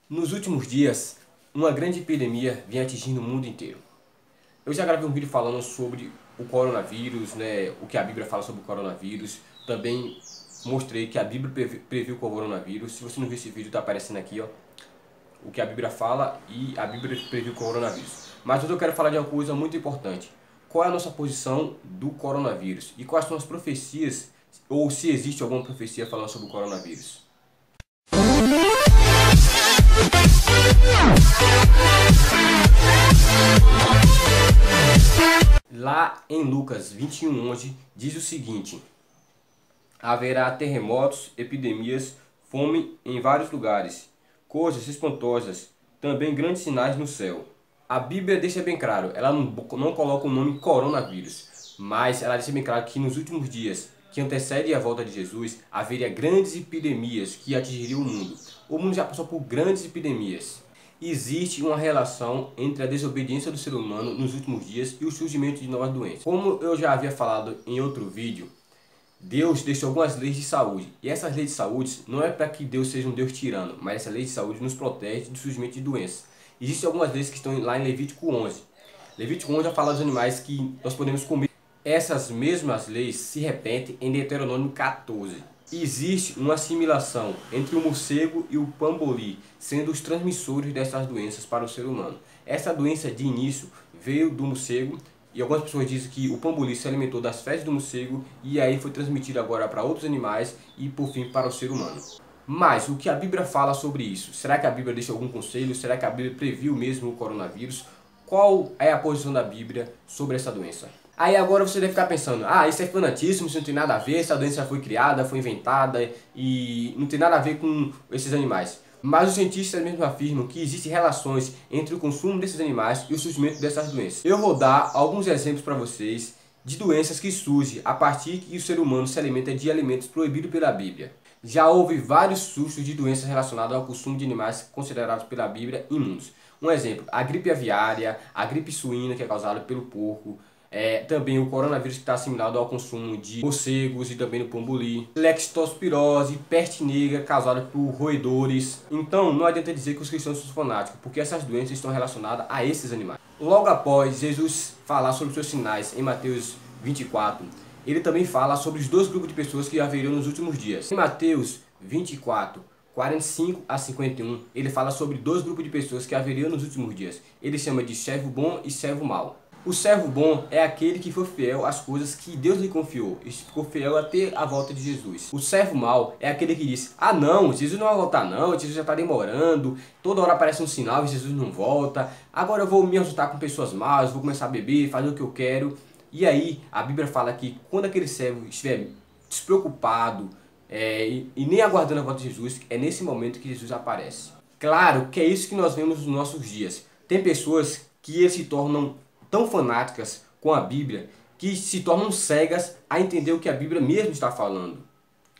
Nos últimos dias, uma grande epidemia vem atingindo o mundo inteiro. Eu já gravei um vídeo falando sobre o coronavírus, o que a Bíblia fala sobre o coronavírus. Também mostrei que a Bíblia previu o coronavírus. Se você não viu esse vídeo, está aparecendo aqui, ó, o que a Bíblia fala e a Bíblia previu o coronavírus. Mas hoje eu quero falar de uma coisa muito importante. Qual é a nossa posição do coronavírus? E quais são as profecias, ou se existe alguma profecia falando sobre o coronavírus? Lá em Lucas 21:11 diz o seguinte: haverá terremotos, epidemias, fome em vários lugares, coisas espantosas, também grandes sinais no céu. A Bíblia deixa bem claro, ela não coloca o nome coronavírus, mas ela deixa bem claro que nos últimos dias, que antecedem a volta de Jesus, haveria grandes epidemias que atingiriam o mundo. O mundo já passou por grandes epidemias. Existe uma relação entre a desobediência do ser humano nos últimos dias e o surgimento de novas doenças. Como eu já havia falado em outro vídeo, Deus deixou algumas leis de saúde. E essas leis de saúde não é para que Deus seja um Deus tirano, mas essa lei de saúde nos protege do surgimento de doenças. Existem algumas leis que estão lá em Levítico 11. Levítico 11 já fala dos animais que nós podemos comer. Essas mesmas leis se repetem em Deuteronômio 14. Existe uma assimilação entre o morcego e o pamboli, sendo os transmissores dessas doenças para o ser humano. Essa doença de início veio do morcego e algumas pessoas dizem que o pamboli se alimentou das fezes do morcego e aí foi transmitido agora para outros animais e por fim para o ser humano. Mas o que a Bíblia fala sobre isso? Será que a Bíblia deixa algum conselho? Será que a Bíblia previu mesmo o coronavírus? Qual é a posição da Bíblia sobre essa doença? Aí agora você deve estar pensando, isso é fanatismo, isso não tem nada a ver, essa doença foi criada, foi inventada e não tem nada a ver com esses animais. Mas os cientistas mesmo afirmam que existem relações entre o consumo desses animais e o surgimento dessas doenças. Eu vou dar alguns exemplos para vocês de doenças que surgem a partir que o ser humano se alimenta de alimentos proibidos pela Bíblia. Já houve vários surtos de doenças relacionadas ao consumo de animais considerados pela Bíblia imundos. Um exemplo, a gripe aviária, a gripe suína que é causada pelo porco, também o coronavírus que está assimilado ao consumo de morcegos e também do pamboli, leptospirose, peste negra causada por roedores. Então não adianta dizer que os cristãos são fanáticos, porque essas doenças estão relacionadas a esses animais. Logo após Jesus falar sobre seus sinais em Mateus 24, ele também fala sobre os dois grupos de pessoas que haveriam nos últimos dias. Em Mateus 24, 45 a 51, ele fala sobre dois grupos de pessoas que haveriam nos últimos dias. Ele chama de servo bom e servo mau. O servo bom é aquele que foi fiel às coisas que Deus lhe confiou e ficou fiel até a volta de Jesus. O servo mau é aquele que diz, não, Jesus não vai voltar não, Jesus já está demorando, toda hora aparece um sinal e Jesus não volta, agora eu vou me ajuntar com pessoas más, vou começar a beber, fazer o que eu quero. E aí a Bíblia fala que quando aquele servo estiver despreocupado e nem aguardando a volta de Jesus, é nesse momento que Jesus aparece. Claro que é isso que nós vemos nos nossos dias. Tem pessoas que se tornam tão fanáticas com a Bíblia que se tornam cegas a entender o que a Bíblia mesmo está falando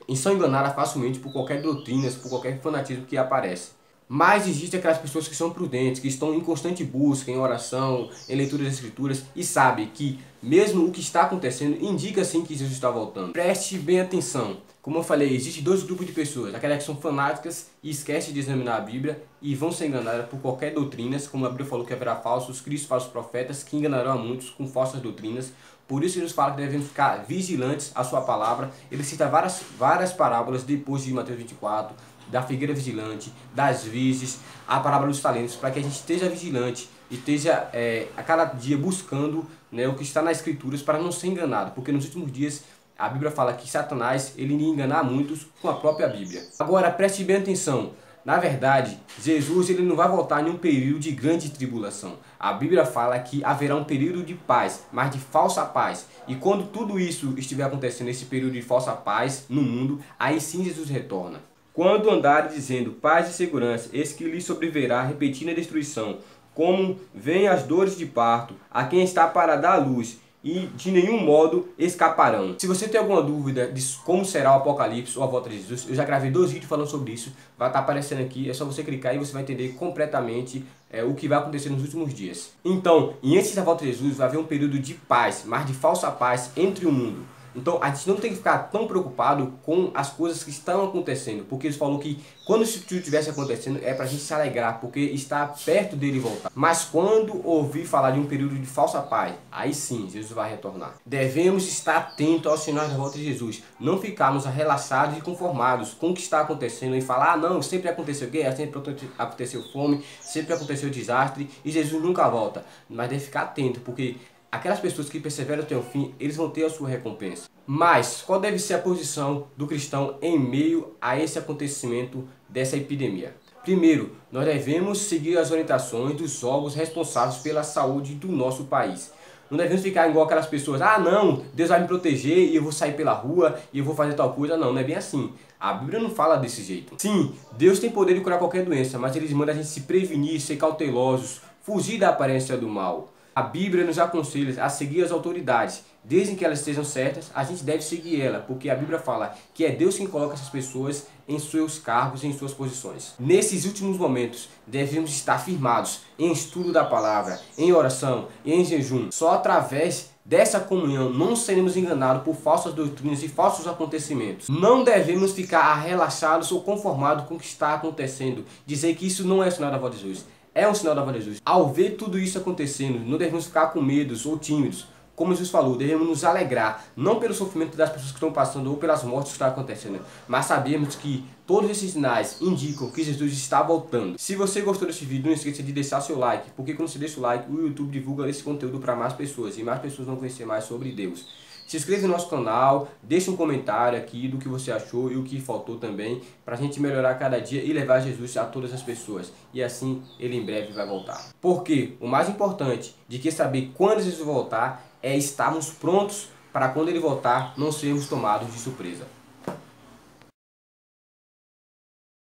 e são enganadas facilmente por qualquer doutrina, por qualquer fanatismo que aparece. Mas existem aquelas pessoas que são prudentes, que estão em constante busca, em oração, em leitura das escrituras e sabem que mesmo o que está acontecendo indica sim que Jesus está voltando. Preste bem atenção. Como eu falei, existem dois grupos de pessoas, aquelas que são fanáticas e esquecem de examinar a Bíblia e vão ser enganadas por qualquer doutrina, como a Bíblia falou que haverá falsos cristos, falsos profetas que enganarão a muitos com falsas doutrinas. Por isso Jesus fala que devemos ficar vigilantes à sua palavra. Ele cita várias parábolas depois de Mateus 24, da figueira vigilante, das virgens, a parábola dos talentos, para que a gente esteja vigilante e esteja a cada dia buscando o que está nas escrituras para não ser enganado, porque nos últimos dias a Bíblia fala que Satanás ele iria enganar muitos com a própria Bíblia. Agora preste bem atenção, na verdade Jesus ele não vai voltar em um período de grande tribulação. A Bíblia fala que haverá um período de paz, mas de falsa paz. E quando tudo isso estiver acontecendo, esse período de falsa paz no mundo, aí sim Jesus retorna. Quando andarem dizendo paz e segurança, eis que lhes sobrevirá repetida destruição, como vêm as dores de parto, a quem está para dar a luz, e de nenhum modo escaparão. Se você tem alguma dúvida de como será o Apocalipse ou a volta de Jesus, eu já gravei 2 vídeos falando sobre isso, vai estar aparecendo aqui, é só você clicar e você vai entender completamente o que vai acontecer nos últimos dias. Então, antes da volta de Jesus vai haver um período de paz, mas de falsa paz entre o mundo. Então a gente não tem que ficar tão preocupado com as coisas que estão acontecendo, porque ele falou que quando isso tudo estivesse acontecendo é pra gente se alegrar, porque está perto dele voltar. Mas quando ouvir falar de um período de falsa paz, aí sim Jesus vai retornar. Devemos estar atentos aos sinais da volta de Jesus, não ficarmos relaxados e conformados com o que está acontecendo e falar, ah não, sempre aconteceu guerra, sempre aconteceu fome, sempre aconteceu desastre e Jesus nunca volta. Mas deve ficar atento, porque aquelas pessoas que perseveram até o fim, eles vão ter a sua recompensa. Mas qual deve ser a posição do cristão em meio a esse acontecimento dessa epidemia? Primeiro, nós devemos seguir as orientações dos órgãos responsáveis pela saúde do nosso país. Não devemos ficar igual aquelas pessoas, ah não, Deus vai me proteger e eu vou sair pela rua e eu vou fazer tal coisa. Não, não é bem assim. A Bíblia não fala desse jeito. Sim, Deus tem poder de curar qualquer doença, mas Ele manda a gente se prevenir, ser cautelosos, fugir da aparência do mal. A Bíblia nos aconselha a seguir as autoridades. Desde que elas estejam certas, a gente deve seguir ela, porque a Bíblia fala que é Deus quem coloca essas pessoas em seus cargos, em suas posições. Nesses últimos momentos, devemos estar firmados em estudo da palavra, em oração e em jejum. Só através dessa comunhão não seremos enganados por falsas doutrinas e falsos acontecimentos. Não devemos ficar relaxados ou conformados com o que está acontecendo. Dizer que isso não é sinal da volta de Jesus. É um sinal da volta de Jesus. Ao ver tudo isso acontecendo, não devemos ficar com medos ou tímidos. Como Jesus falou, devemos nos alegrar, não pelo sofrimento das pessoas que estão passando ou pelas mortes que estão acontecendo, mas sabemos que todos esses sinais indicam que Jesus está voltando. Se você gostou desse vídeo, não esqueça de deixar seu like, porque quando você deixa o like, o YouTube divulga esse conteúdo para mais pessoas e mais pessoas vão conhecer mais sobre Deus. Se inscreva no nosso canal, deixe um comentário aqui do que você achou e o que faltou também, para a gente melhorar cada dia e levar Jesus a todas as pessoas. E assim ele em breve vai voltar. Porque o mais importante de que saber quando Jesus voltar é estarmos prontos para quando ele voltar não sermos tomados de surpresa.